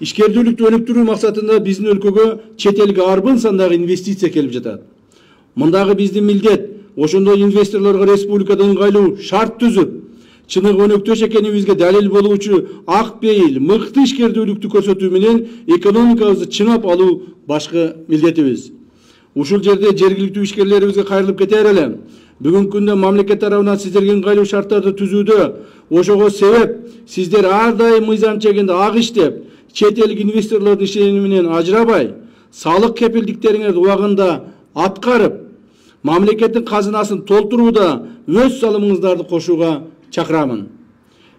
ишкердүүлүктү өнүктүрүү максатында биздин өлкөгө чет элге арбын сандагы инвестиция келип жатат. Мындагы биздин милдет ошондой инвесторлорго республикадан ыңгайлуу шарт түзүп, чыныгы өнөктөш экенибизге далил болуучу ак пейил, мыкты ишкердүүлүктү көрсөтүү менен экономикабызды чыңап алуу башкы милдетибиз. Ушул жерде жергиликтүү ишкерлерибизге кайрылып кетер элем. Бүгүнкү күндө мамлекет тарабынан сиздерге ыңгайлуу шарттарды түзүүдө, ошого себеп сиздер ар дайым мыйзам чегинде ак иштеп, чет элдик инвесторлордун ишениминен ажырабай, салык кепилдиктериңерди убагында аткарып, мамлекеттин казынасын толтурууда өз салымыңыздарды кошууга чакырамын.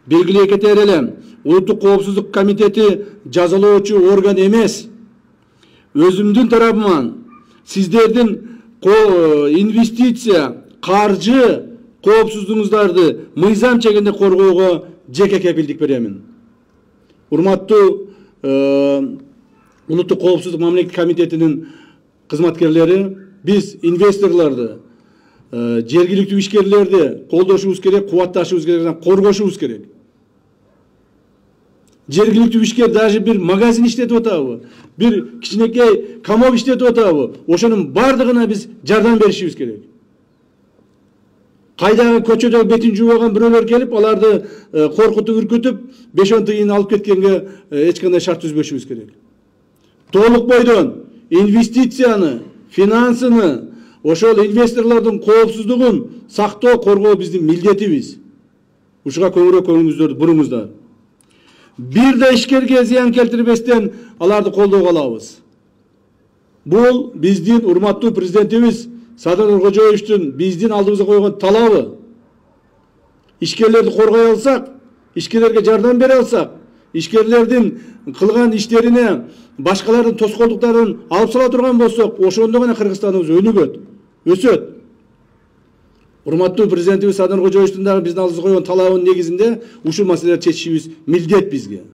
Белгилей кетер элем, Улуттук коопсуздук комитети жазалоочу орган эмес. Өзүмдүн тарабыман сиздердин инвестиция, каржы коопсуздугуңуздарды мыйзам чегинде коргоого жеке кепилдик беремин. Урматтуу Улуттук коопсуздук мамлекеттик комитетинин кызматкерлери, биз инвесторлорду, жергиликтүү ишкерлерди колдошубуз керек, кубатташыбыз керек, коргошубуз керек. Жергиликтүү ишкер даже бир магазин иштетип атабы, бир кичинекей комок иштетип атабы, ошонун бардыгына биз жардам беришибиз керек. Кайдагы көчөдө бетин жуубаган бирөөлөр келип, аларды коркутуп, үркүтүп, 5-10 тыйын алып кеткенге эч кандай шарт түзбөшүбүз керек. Толук бойдон инвестицияны, финансыны, ошол инвесторлордун коопсуздугун сактоо, коргоо биздин милдетибиз. Ушуга көбүрөөк көңүлүңүздөрдү буруңуздар. Бир да ишкерге зыян келтирбестен аларды колдоого алабыз. Бул биздин урматтуу президентибиз Садыр Нуркожоевичтин биздин алдыбызга койгон талабы. Ишкерлерди коргой алсак, ишкерлерге жардам бере алсак, ишкерлердин кылган иштерине башкалардын тоскоолдуктарын алып сала турган болсок, ошондо гана Кыргызстаныбыз өнүгөт, өсөт. Урматтуу президентибиз Садыр Нуркожоевичтин дагы биздин алдыбызга койгон талабынын негизинде ушул маселелерди чечишибиз милдет бизге.